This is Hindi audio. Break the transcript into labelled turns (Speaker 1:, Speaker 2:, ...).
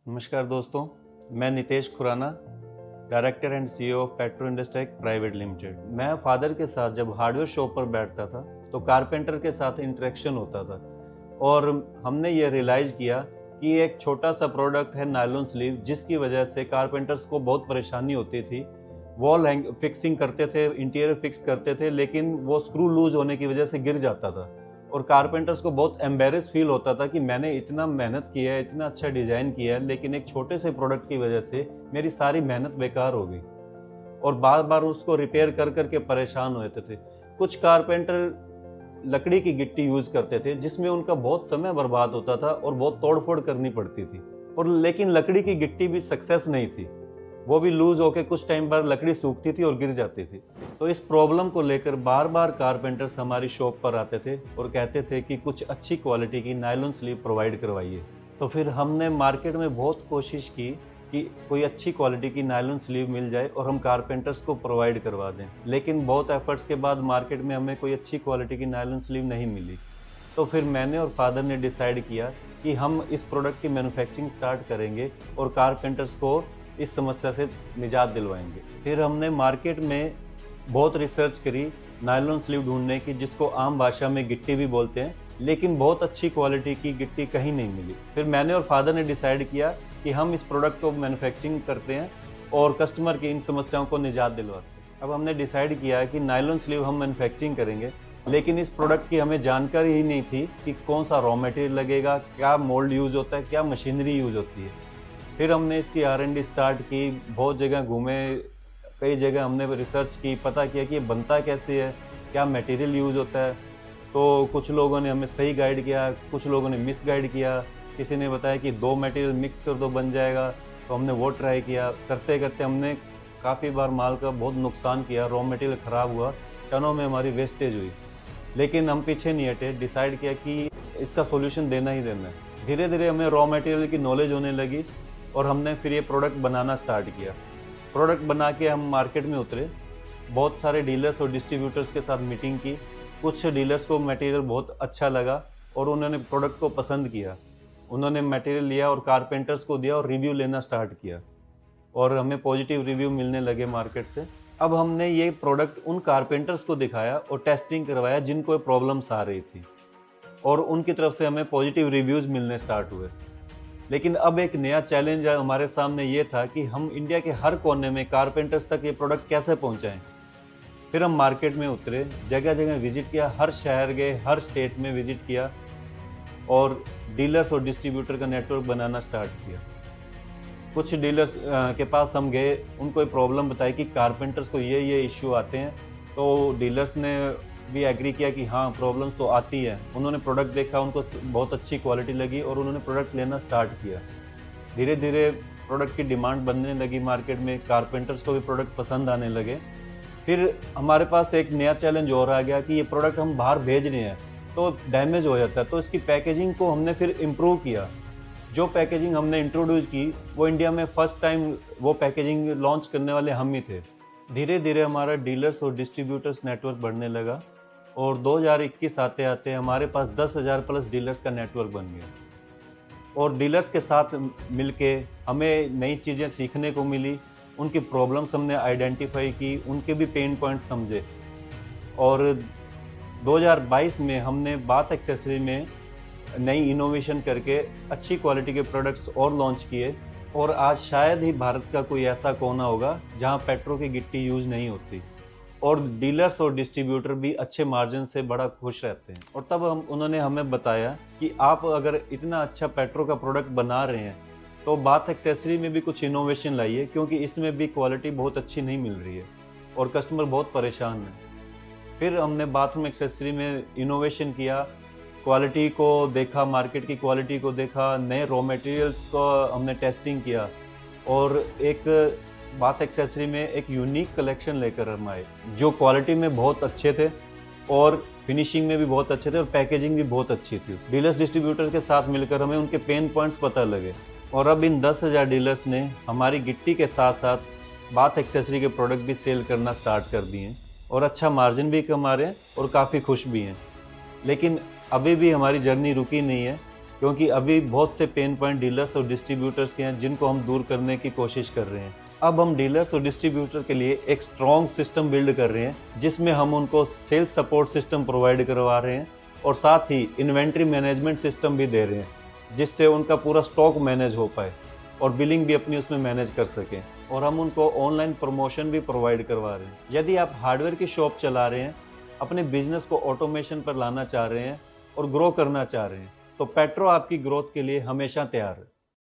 Speaker 1: नमस्कार दोस्तों, मैं Nitesh Khurana, director and CEO of Petro Industry Private Limited. मैं फादर के साथ जब हार्डवेयर शॉप पर बैठता था तो कारपेंटर के साथ इंटरेक्शन होता था और हमने ये रियलाइज़ किया कि एक छोटा सा प्रोडक्ट है नायलॉन स्लीव, जिसकी वजह से कारपेंटर्स को बहुत परेशानी होती थी। वॉल फिक्सिंग करते थे, इंटीरियर फिक्स करते थे, लेकिन वो स्क्रू लूज होने की वजह से गिर जाता था और कारपेंटर्स को बहुत एम्बेरस फील होता था कि मैंने इतना मेहनत किया है, इतना अच्छा डिज़ाइन किया है, लेकिन एक छोटे से प्रोडक्ट की वजह से मेरी सारी मेहनत बेकार हो गई और बार बार उसको रिपेयर कर करके परेशान होते थे। कुछ कारपेंटर लकड़ी की गिट्टी यूज़ करते थे, जिसमें उनका बहुत समय बर्बाद होता था और बहुत तोड़-फोड़ करनी पड़ती थी और लेकिन लकड़ी की गिट्टी भी सक्सेस नहीं थी। वो भी लूज होके कुछ टाइम बाद लकड़ी सूखती थी और गिर जाती थी। तो इस प्रॉब्लम को लेकर बार बार कारपेंटर्स हमारी शॉप पर आते थे और कहते थे कि कुछ अच्छी क्वालिटी की नायलॉन स्लीव प्रोवाइड करवाइए। तो फिर हमने मार्केट में बहुत कोशिश की कि कोई अच्छी क्वालिटी की नायलॉन स्लीव मिल जाए और हम कारपेंटर्स को प्रोवाइड करवा दें, लेकिन बहुत एफर्ट्स के बाद मार्केट में हमें कोई अच्छी क्वालिटी की नायलॉन स्लीव नहीं मिली। तो फिर मैंने और फादर ने डिसाइड किया कि हम इस प्रोडक्ट की मैन्युफैक्चरिंग स्टार्ट करेंगे और कारपेंटर्स को इस समस्या से निजात दिलवाएंगे। फिर हमने मार्केट में बहुत रिसर्च करी नायलॉन स्लीव ढूंढने की, जिसको आम भाषा में गिट्टी भी बोलते हैं, लेकिन बहुत अच्छी क्वालिटी की गिट्टी कहीं नहीं मिली। फिर मैंने और फादर ने डिसाइड किया कि हम इस प्रोडक्ट को मैन्युफैक्चरिंग करते हैं और कस्टमर की इन समस्याओं को निजात दिलवाते हैं। अब हमने डिसाइड किया कि नायलॉन स्लीव हम मैन्युफैक्चरिंग करेंगे, लेकिन इस प्रोडक्ट की हमें जानकारी ही नहीं थी कि कौन सा रॉ मटेरियल लगेगा, क्या मोल्ड यूज़ होता है, क्या मशीनरी यूज़ होती है। फिर हमने इसकी R&D स्टार्ट की, बहुत जगह घूमे, कई जगह हमने रिसर्च की, पता किया कि ये बनता कैसे है, क्या मटेरियल यूज़ होता है। तो कुछ लोगों ने हमें सही गाइड किया, कुछ लोगों ने मिस गाइड किया, किसी ने बताया कि 2 मटेरियल मिक्स कर दो बन जाएगा, तो हमने वो ट्राई किया। करते करते हमने काफ़ी बार माल का बहुत नुकसान किया, रॉ मटेरियल ख़राब हुआ, टनों में हमारी वेस्टेज हुई, लेकिन हम पीछे नहीं हटे। डिसाइड किया कि इसका सॉल्यूशन देना ही देना है। धीरे धीरे हमें रॉ मटेरियल की नॉलेज होने लगी और हमने फिर ये प्रोडक्ट बनाना स्टार्ट किया। प्रोडक्ट बना के हम मार्केट में उतरे, बहुत सारे डीलर्स और डिस्ट्रीब्यूटर्स के साथ मीटिंग की। कुछ डीलर्स को मटेरियल बहुत अच्छा लगा और उन्होंने प्रोडक्ट को पसंद किया। उन्होंने मटेरियल लिया और कारपेंटर्स को दिया और रिव्यू लेना स्टार्ट किया और हमें पॉजिटिव रिव्यू मिलने लगे मार्केट से। अब हमने ये प्रोडक्ट उन कारपेंटर्स को दिखाया और टेस्टिंग करवाया जिनको प्रॉब्लम्स आ रही थी और उनकी तरफ से हमें पॉजिटिव रिव्यूज़ मिलने स्टार्ट हुए। लेकिन अब एक नया चैलेंज हमारे सामने ये था कि हम इंडिया के हर कोने में कारपेंटर्स तक ये प्रोडक्ट कैसे पहुंचाएं। फिर हम मार्केट में उतरे, जगह जगह विजिट किया, हर शहर गए, हर स्टेट में विजिट किया और डीलर्स और डिस्ट्रीब्यूटर का नेटवर्क बनाना स्टार्ट किया। कुछ डीलर्स के पास हम गए, उनको ये प्रॉब्लम बताई कि कारपेंटर्स को ये इश्यू आते हैं, तो डीलर्स ने भी एग्री किया कि हाँ प्रॉब्लम्स तो आती है। उन्होंने प्रोडक्ट देखा, उनको बहुत अच्छी क्वालिटी लगी और उन्होंने प्रोडक्ट लेना स्टार्ट किया। धीरे धीरे प्रोडक्ट की डिमांड बनने लगी मार्केट में, कारपेंटर्स को भी प्रोडक्ट पसंद आने लगे। फिर हमारे पास एक नया चैलेंज और आ गया कि ये प्रोडक्ट हम बाहर भेज रहे हैं तो डैमेज हो जाता है, तो इसकी पैकेजिंग को हमने फिर इम्प्रूव किया। जो पैकेजिंग हमने इंट्रोड्यूस की वो इंडिया में फर्स्ट टाइम वो पैकेजिंग लॉन्च करने वाले हम ही थे। धीरे धीरे हमारा डीलर्स और डिस्ट्रीब्यूटर्स नेटवर्क बढ़ने लगा और 2021 आते आते हमारे पास 10,000 प्लस डीलर्स का नेटवर्क बन गया और डीलर्स के साथ मिलके हमें नई चीज़ें सीखने को मिली, उनकी प्रॉब्लम्स हमने आइडेंटिफाई की, उनके भी पेन पॉइंट्स समझे और 2022 में हमने बाथ एक्सेसरी में नई इनोवेशन करके अच्छी क्वालिटी के प्रोडक्ट्स और लॉन्च किए और आज शायद ही भारत का कोई ऐसा कोना होगा जहां पेट्रो की गिट्टी यूज़ नहीं होती और डीलर्स और डिस्ट्रीब्यूटर भी अच्छे मार्जिन से बड़ा खुश रहते हैं। और तब उन्होंने हमें बताया कि आप अगर इतना अच्छा पेट्रो का प्रोडक्ट बना रहे हैं तो बाथ एक्सेसरी में भी कुछ इनोवेशन लाइए, क्योंकि इसमें भी क्वालिटी बहुत अच्छी नहीं मिल रही है और कस्टमर बहुत परेशान है। फिर हमने बाथरूम एक्सेसरी में इनोवेशन किया, क्वालिटी को देखा, मार्केट की क्वालिटी को देखा, नए रॉ मटेरियल्स को हमने टेस्टिंग किया और एक बाथ एक्सेसरी में एक यूनिक कलेक्शन लेकर हम आए जो क्वालिटी में बहुत अच्छे थे और फिनिशिंग में भी बहुत अच्छे थे और पैकेजिंग भी बहुत अच्छी थी। डीलर्स डिस्ट्रीब्यूटर के साथ मिलकर हमें उनके पेन पॉइंट्स पता लगे और अब इन 10,000 डीलर्स ने हमारी गिट्टी के साथ साथ बाथ एक्सेसरी के प्रोडक्ट भी सेल करना स्टार्ट कर दिए हैं और अच्छा मार्जिन भी कमा रहे हैं और काफ़ी खुश भी हैं। लेकिन अभी भी हमारी जर्नी रुकी नहीं है, क्योंकि अभी बहुत से पेन पॉइंट डीलर्स और डिस्ट्रीब्यूटर्स के हैं जिनको हम दूर करने की कोशिश कर रहे हैं। अब हम डीलर्स और डिस्ट्रीब्यूटर के लिए एक स्ट्रॉन्ग सिस्टम बिल्ड कर रहे हैं जिसमें हम उनको सेल्स सपोर्ट सिस्टम प्रोवाइड करवा रहे हैं और साथ ही इन्वेंट्री मैनेजमेंट सिस्टम भी दे रहे हैं जिससे उनका पूरा स्टॉक मैनेज हो पाए और बिलिंग भी अपनी उसमें मैनेज कर सकें। और हम उनको ऑनलाइन प्रमोशन भी प्रोवाइड करवा रहे हैं। यदि आप हार्डवेयर की शॉप चला रहे हैं, अपने बिजनेस को ऑटोमेशन पर लाना चाह रहे हैं और ग्रो करना चाह रहे हैं, तो पेट्रो आपकी ग्रोथ के लिए हमेशा तैयार है।